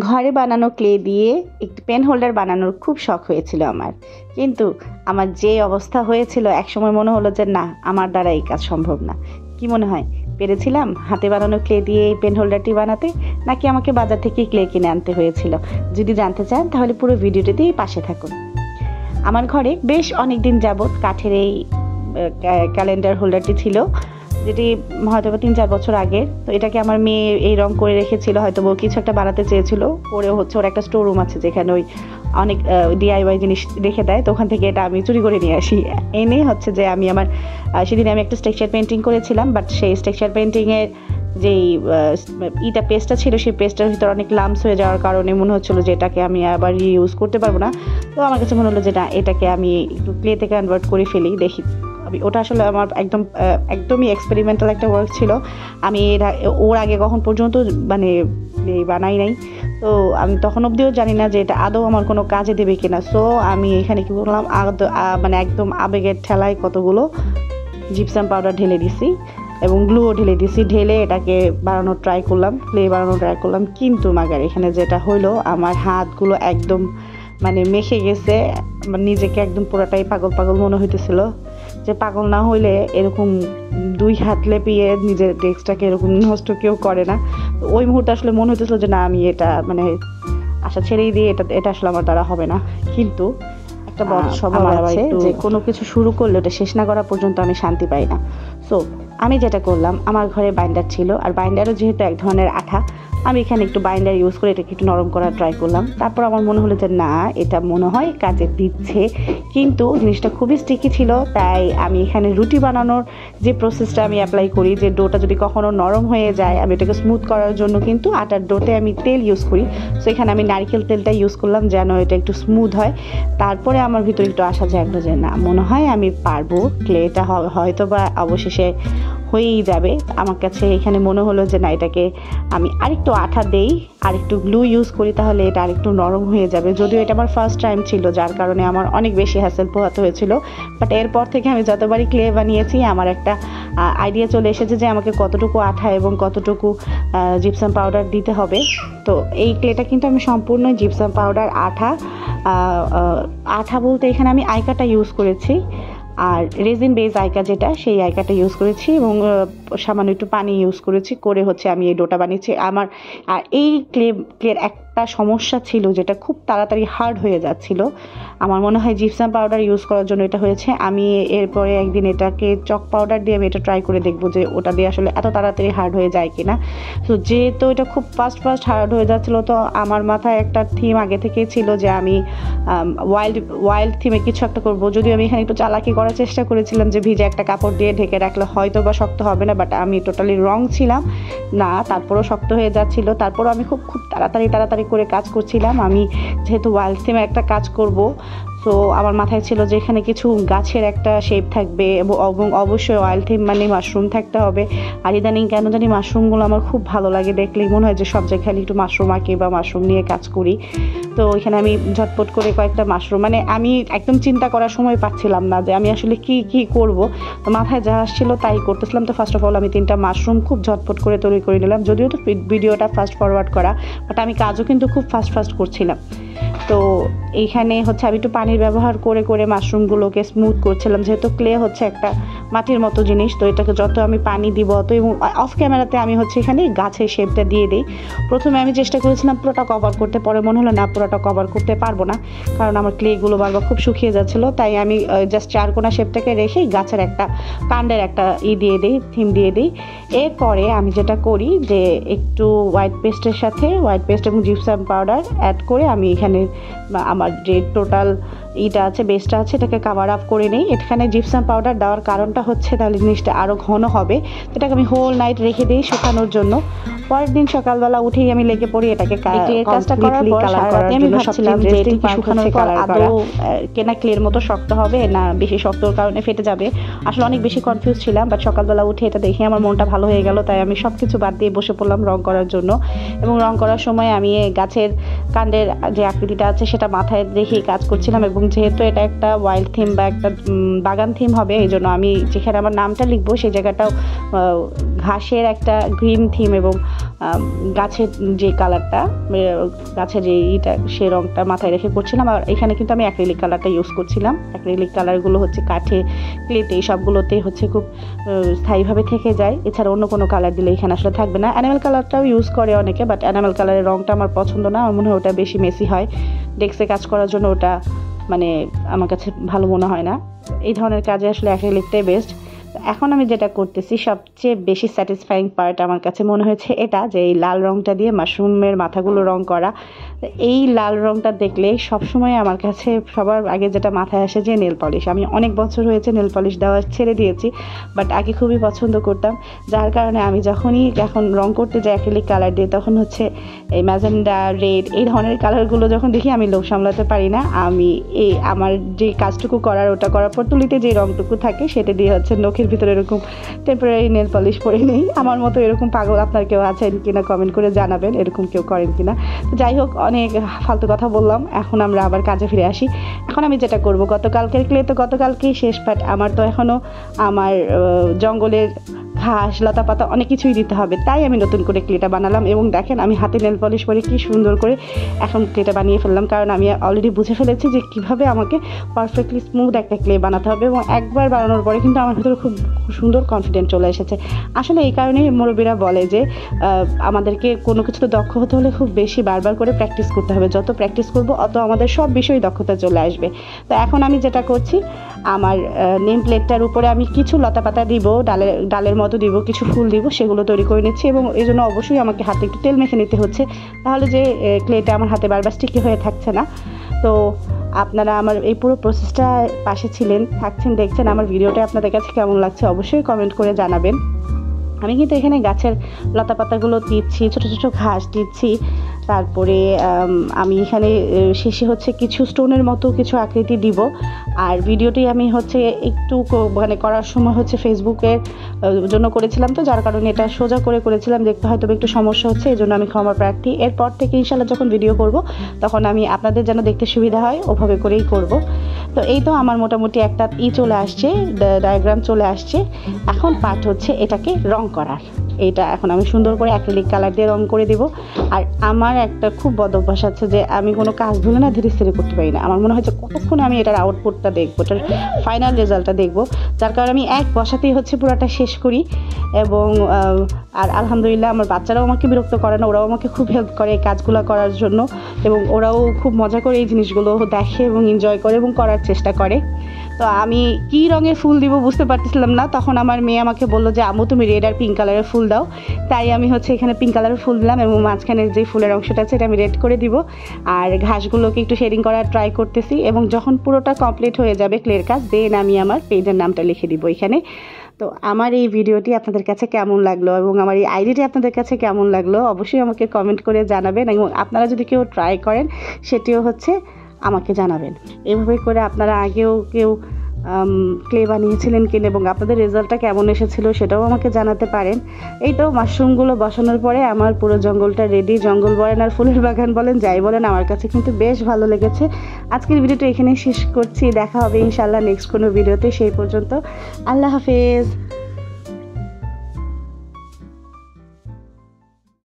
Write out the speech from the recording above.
ঘরে বানানো ক্লে দিয়ে একটি পেন হোল্ডার বানানোর খুব শখ হয়েছিল আমার, কিন্তু আমার যে অবস্থা হয়েছিল একসময় মনে হলো যে না, আমার দ্বারা এই কাজ সম্ভব না। কি মনে হয়, পেরেছিলাম হাতে বানানো ক্লে দিয়ে এই পেন হোল্ডারটি বানাতে, নাকি আমাকে বাজার থেকে ক্লে কিনে আনতে হয়েছিল? যদি জানতে চান তাহলে পুরো ভিডিওটি দিয়ে পাশে থাকুন। আমার ঘরে বেশ অনেক দিন যাবৎ কাঠের এই ক্যালেন্ডার হোল্ডারটি ছিল, যেটি হয়তো 3-4 বছর আগের। তো এটাকে আমার মেয়ে এই রং করে রেখেছিল, হয়তো ও কিছু একটা বানাতে চেয়েছিল। পরে হচ্ছে ওর একটা স্টোর রুম আছে যেখানে ওই অনেক DIY জিনিস রেখে দেয়, তো ওখান থেকে এটা আমি চুরি করে নিয়ে আসি। এনে হচ্ছে যে আমি আমার সেদিন আমি একটা স্ট্রাকচার পেন্টিং করেছিলাম, বাট সেই স্ট্রাকচার পেন্টিংয়ের যেই পেস্টটা ছিল, সেই পেস্টের ভিতরে অনেক লাম্পস হয়ে যাওয়ার কারণে মনে হচ্ছিলো যে এটাকে আমি আবার ইউজ করতে পারবো না। তো আমার কাছে মনে হলো যে না, এটাকে আমি একটু ক্লেতে কনভার্ট করে ফেলি, দেখি। ওটা আসলে আমার একদমই এক্সপেরিমেন্টাল একটা ওয়ার্ক ছিল। আমি ওর আগে কখন পর্যন্ত বানাই নাই, তো আমি তখন অবধিও জানি না যে এটা আদৌ আমার কোনো কাজে দেবে কিনা। সো আমি এখানে কি করলাম, একদম আবেগের ঠেলায় কতগুলো জিপসাম পাউডার ঢেলে দিছি এবং গ্লুও ঢেলে দিছি। ঢেলে এটাকে বানানোর ট্রাই করলাম, কিন্তু মাগার এখানে যেটা হইলো, আমার হাতগুলো একদম মেখে গেছে। নিজেকে একদম পুরোটাই পাগল মনে হইতেছিল, যে পাগল না হইলে এরকম 2 হাত লেপিয়ে নিজের ডেস্কটাকে এরকম নষ্ট কেউ করে না। তো ওই মুহূর্তে আসলে মনে হইতেছিল যে না, আমি এটা আশা ছেড়েই দিয়ে এটা আসলে আমার দ্বারা হবে না। কিন্তু একটা বড় স্বভাব আছে যে কোনো কিছু শুরু করলে ওটা শেষ না করা পর্যন্ত আমি শান্তি পাই না। সো আমি যেটা করলাম, আমার ঘরে বাইন্ডার ছিল, আর বাইন্ডারও যেহেতু এক ধরনের আঠা, আমি এখানে একটু বাইন্ডার ইউজ করে এটাকে একটু নরম করার ট্রাই করলাম। তারপর আমার মনে হলো যে না, এটা মনে হয় কাজে দিচ্ছে, কিন্তু জিনিসটা খুবই স্টিকি ছিল। তাই আমি এখানে রুটি বানানোর যে প্রসেসটা আমি অ্যাপ্লাই করি, যে ডোটা যদি কখনো নরম হয়ে যায়, আমি এটাকে স্মুথ করার জন্য কিন্তু আটার ডোতে আমি তেল ইউজ করি। সো এখানে আমি নারকেল তেলটা ইউজ করলাম যেন এটা একটু স্মুথ হয়। তারপরে আমার ভিতরে একটু আশা জাগলো যে না, মনে হয় আমি পারবো, ক্লেটা হয়তো বা অবশেষে হয়েই যাবে। আমার কাছে এখানে মনে হলো যে না, এটাকে আমি আরেকটু আঠা দেই, আরেকটু গ্লু ইউজ করি, তাহলে এটা আরেকটু নরম হয়ে যাবে। যদিও এটা আমার ফার্স্ট টাইম ছিল, যার কারণে আমার অনেক বেশি হ্যাসেল পোহাতে হয়েছিল। বাট এরপর থেকে আমি যতবারই ক্লে বানিয়েছি, আমার একটা আইডিয়া চলে এসেছে যে আমাকে কতটুকু আঠা এবং কতটুকু জিপসাম পাউডার দিতে হবে। তো এই ক্লেটা কিন্তু আমি সম্পূর্ণ জিপসাম পাউডার, আঠা বলতে এখানে আমি আইকাটা ইউজ করেছি, আর রেজিন বেস আইকা যেটা, সেই আইকাটা ইউজ করেছি এবং সামান্য একটু পানি ইউজ করেছি, করে হচ্ছে আমি এই ডোটা বানিয়েছি। আমার এই ক্লের একটা সমস্যা ছিল, যেটা খুব তাড়াতাড়ি হার্ড হয়ে যাচ্ছিল। আমার মনে হয় জিপসাম পাউডার ইউজ করার জন্য এটা হয়েছে। আমি এরপরে একদিন এটাকে চক পাউডার দিয়ে আমি এটা ট্রাই করে দেখবো যে ওটা দিয়ে আসলে এত তাড়াতাড়ি হার্ড হয়ে যায় কিনা। তো যেহেতু এটা খুব ফাস্ট হার্ড হয়ে যাচ্ছিলো, তো আমার মাথায় একটা থিম আগে থেকেই ছিল যে আমি ওয়াইল্ড থিমে কিছু একটা করবো। যদিও আমি এখানে একটু চালাকি করার চেষ্টা করেছিলাম যে ভিজে একটা কাপড় দিয়ে ঢেকে রাখলে হয়তো বা শক্ত হবে না, বাট আমি টোটালি রং ছিলাম না, তারপরেও শক্ত হয়ে যাচ্ছিল। তারপরও আমি খুব তাড়াতাড়ি করে কাজ করছিলাম। আমি যেহেতু ওয়াইল্ড থিমে একটা কাজ করব, সো আমার মাথায় ছিল যে এখানে কিছু গাছের একটা শেপ থাকবে এবং অবশ্যই ওয়াইল্ড থিম মাশরুম থাকতে হবে। আর ইদানিং কেন জানি মাশরুমগুলো আমার খুব ভালো লাগে, দেখলেই মনে হয় যে সব জায়গায় একটু মাশরুম আঁকি বা মাশরুম নিয়ে কাজ করি। তো এখানে আমি ঝটপট করে কয়েকটা মাশরুম, আমি একদম চিন্তা করার সময় পাচ্ছিলাম না যে আমি আসলে কি করব, তো মাথায় যা আসছিল তাই করতেছিলাম। তো ফার্স্ট অফ অল আমি 3টা মাশরুম খুব ঝটপট করে তৈরি করে নিলাম। যদিও তো ভিডিওটা ফাস্ট ফরওয়ার্ড করা, বাট আমি কাজও কিন্তু খুব ফাস্ট করছিলাম। তো এইখানে হচ্ছে আমি একটু পানির ব্যবহার করে মাশরুমগুলোকে স্মুথ করছিলাম, যেহেতু ক্লে হচ্ছে একটা মাটির মতো জিনিস। তো এটাকে যত আমি পানি দিব তো, এবং অফ ক্যামেরাতে আমি হচ্ছে এখানে গাছের শেপটা দিয়ে দিই। প্রথমে আমি চেষ্টা করেছিলাম পুরোটা কভার করতে, পরে মনে হলো না, পুরোটা কভার করতে পারবো না, কারণ আমার ক্লেগুলো বারবার খুব শুকিয়ে যাচ্ছিলো। তাই আমি জাস্ট 4 কোণা শেপটাকে রেখে গাছের একটা কাণ্ডের একটা থিম দিয়ে দিই। এরপরে আমি যেটা করি যে একটু হোয়াইট পেস্ট এবং জিপসাম পাউডার অ্যাড করে আমি এখানে আমার যে টোটাল বেসটা আছে এটাকে কাভার আপ করে নিই। এখানে জিপসাম পাউডার দেওয়ার কারণটা হচ্ছে তাহলে জিনিসটা আরও ঘন হবে। এটাকে আমি হোল নাইট রেখে দিই শুকানোর জন্য। পরের দিন সকালবেলা উঠেই আমি লেগে পড়ি এটাকে কাজটা করার পর। আমি ভাবছিলাম যে এটা কি শুকানোর পর আদৌ কেনা ক্লের মতো শক্ত হবে না বেশি শক্তর কারণে ফেটে যাবে। আসলে অনেক বেশি কনফিউজ ছিলাম, বাট সকালবেলা উঠে এটা দেখে আমার মনটা ভালো হয়ে গেল। তাই আমি সব কিছু বাদ দিয়ে বসে পড়লাম রং করার জন্য। এবং রং করার সময় আমি গাছের কাণ্ডের যে আকৃতিটা আছে সেটা মাথায় রেখেই কাজ করছিলাম এবং এবং যেহেতু এটা একটা ওয়াইল্ড থিম বা একটা বাগান থিম হবে, এই জন্য আমি যেখানে আমার নামটা লিখবো সেই জায়গাটাও ঘাসের একটা গ্রিন থিম এবং গাছের যে কালারটা, গাছের যে ইটা সে রঙটা মাথায় রেখে করছিলাম। আর এখানে কিন্তু আমি অ্যাক্রিলিক কালারটা ইউজ করছিলাম। অ্যাক্রিলিক কালারগুলো হচ্ছে কাঠে, ক্লেতে, এই সবগুলোতে হচ্ছে খুব স্থায়ীভাবে থেকে যায়। এছাড়া অন্য কোনো কালার দিলে এখানে আসলে থাকবে না। অ্যানিমেল কালারটাও ইউজ করে অনেকে, বাট অ্যানিমেল কালারের রঙটা আমার পছন্দ না। আমার মনে হয় ওটা বেশি মেসি হয়, ডেস্কে কাজ করার জন্য ওটা মানে আমার কাছে ভালো মনে হয় না। এই ধরনের কাজে আসলে অ্যাক্রিলিকটাই বেস্ট। এখন আমি যেটা করতেছি, সবচেয়ে বেশি স্যাটিসফাইং পার্ট আমার কাছে মনে হয়েছে এটা, যে এই লাল রঙটা দিয়ে মাশরুমের মাথাগুলো রং করা। এই লাল রঙটা দেখলে সবসময় আমার কাছে সবার আগে যেটা মাথায় আসে যে নেল পলিশ। আমি অনেক বছর হয়েছে নেল পলিশ দেওয়া ছেড়ে দিয়েছি, বাট আগে খুবই পছন্দ করতাম, যার কারণে আমি যখনই এখন রং করতে যাই অ্যাক্রিলিক কালার দিয়ে, তখন হচ্ছে এই ম্যাজেন্ডা, রেড, এই ধরনের কালারগুলো যখন দেখি আমি লোভ সামলাতে পারি না। আমি আমার যে কাজটুকু করার, ওটা করার পর তুলিতে যে রঙটুকু থাকে সেটা দিয়ে হচ্ছে নখের ভিতরে এরকম টেম্পোরারি নেল পলিশ পরে নেই। আমার মতো এরকম পাগল আপনার কেউ আছেন কিনা কমেন্ট করে জানাবেন, এরকম কেউ করেন কিনা। তো যাই হোক, অনেক ফালতু কথা বললাম, এখন আমরা আবার কাজে ফিরে আসি। এখন আমি যেটা করব, গতকালকের ক্লে তো গতকালকেই শেষ, বাট আমার তো এখনও আমার জঙ্গলের ঘাস, লতা পাতা অনেক কিছুই দিতে হবে, তাই আমি নতুন করে ক্লেটা বানালাম। এবং দেখেন আমি হাতে নেল পলিশ করে কি সুন্দর করে এখন ক্লেটা বানিয়ে ফেললাম, কারণ আমি অলরেডি বুঝে ফেলেছি যে কীভাবে আমাকে পারফেক্টলি স্মুথ একটা ক্লে বানাতে হবে। এবং একবার বানানোর পরে কিন্তু আমার ভিতরে খুব সুন্দর কনফিডেন্ট চলে এসেছে। আসলে এই কারণেই মুরব্বীরা বলে যে আমাদেরকে কোনো কিছুতে দক্ষ হতে হলে খুব বেশি বারবার করে প্র্যাকটিস করতে হবে। যত প্র্যাকটিস করব অত আমাদের সব বিষয়ে দক্ষতা চলে আসবে। তো এখন আমি যেটা করছি, আমার নেম প্লেটটার উপরে আমি কিছু লতা পাতা দিব, ডালের মতো দিব, কিছু ফুল দিব, সেগুলো তৈরি করে নিচ্ছি। এবং এই জন্য অবশ্যই আমাকে হাতে একটু তেল মেখে নিতে হচ্ছে, তাহলে যে ক্লেটা আমার হাতে বারবার স্টিকি হয়ে থাকছে না। তো আপনারা আমার এই পুরো প্রসেসটা পাশে ছিলেন, থাকছেন, দেখছেন। আমার ভিডিওটা আপনাদের কাছে কেমন লাগছে অবশ্যই কমেন্ট করে জানাবেন। আমি কিন্তু এখানে গাছের লতা পাতাগুলো দিচ্ছি, ছোটো ছোটো ঘাস দিচ্ছি, তারপরে আমি এখানে শেষে হচ্ছে কিছু স্টোনের মতো কিছু আকৃতি দিব। আর ভিডিওটি আমি হচ্ছে একটু মানে করার সময় হচ্ছে ফেসবুকের জন্য করেছিলাম, তো যার কারণে এটা সোজা করে করেছিলাম, দেখতে হয়তো একটু সমস্যা হচ্ছে, এই জন্য আমি ক্ষমা প্রার্থী। এরপর থেকে ইনশাল্লাহ যখন ভিডিও করব তখন আমি আপনাদের যেন দেখতে সুবিধা হয় ওভাবে করেই করব। তো এই তো আমার মোটামুটি একটা চলে আসছে, ডায়াগ্রাম চলে আসছে। এখন পার্ট হচ্ছে এটাকে রং করার। এইটা এখন আমি সুন্দর করে অ্যাক্রিলিক কালার দিয়ে রং করে দেব। আর আমার একটা খুব বদ অভ্যাস আছে যে আমি কোনো কাজ ভুলে না ধীরে স্থিরে করতে পারি না। আমার মনে হয় যে কতক্ষণে আমি এটার আউটপুটটা দেখবো, এটার ফাইনাল রেজাল্টটা দেখবো, যার কারণে আমি এক বসাতেই হচ্ছে পুরোটা শেষ করি। এবং আর আলহামদুলিল্লাহ আমার বাচ্চারাও আমাকে বিরক্ত করে না, ওরাও আমাকে খুব হেল্প করে এই কাজগুলো করার জন্য, এবং ওরাও খুব মজা করে এই জিনিসগুলো দেখে এবং এনজয় করে এবং করার চেষ্টা করে। তো আমি কী রঙের ফুল দিব বুঝতে পারতেছিলাম না, তখন আমার মেয়ে আমাকে বললো যে আম্মু তুমি রেড আর পিঙ্ক কালারের ফুল দাও। তাই আমি হচ্ছে এখানে পিঙ্ক কালারের ফুল দিলাম, এবং মাঝখানের যে ফুলের অংশটা আছে এটা আমি রেড করে দিব। আর ঘাসগুলোকে একটু শেডিং করার ট্রাই করতেছি, এবং যখন পুরোটা কমপ্লিট হয়ে যাবে ক্লের কাজ, দেন আমি আমার পেজের নামটা লিখে দিব এখানে। তো আমার এই ভিডিওটি আপনাদের কাছে কেমন লাগলো এবং আমার এই আইডিয়াটি আপনাদের কাছে কেমন লাগলো অবশ্যই আমাকে কমেন্ট করে জানাবেন, এবং আপনারা যদি কেউ ট্রাই করেন সেটিও হচ্ছে আমাকে জানাবেন। এভাবে করে আপনারা আগেও কেউ ক্লে বানিয়েছিলেন কিনা এবং আপনাদের রেজাল্টটা কেমন এসেছিলো সেটাও আমাকে জানাতে পারেন। এই তো মাশরুমগুলো বসানোর পরে আমার পুরো জঙ্গলটা রেডি। জঙ্গল বলেন আর ফুলের বাগান বলেন, যাই বলেন, আমার কাছে কিন্তু বেশ ভালো লেগেছে। আজকের ভিডিওটা এখানেই শেষ করছি, দেখা হবে ইনশাল্লাহ নেক্সট কোনো ভিডিওতে। সেই পর্যন্ত আল্লাহ হাফেজ।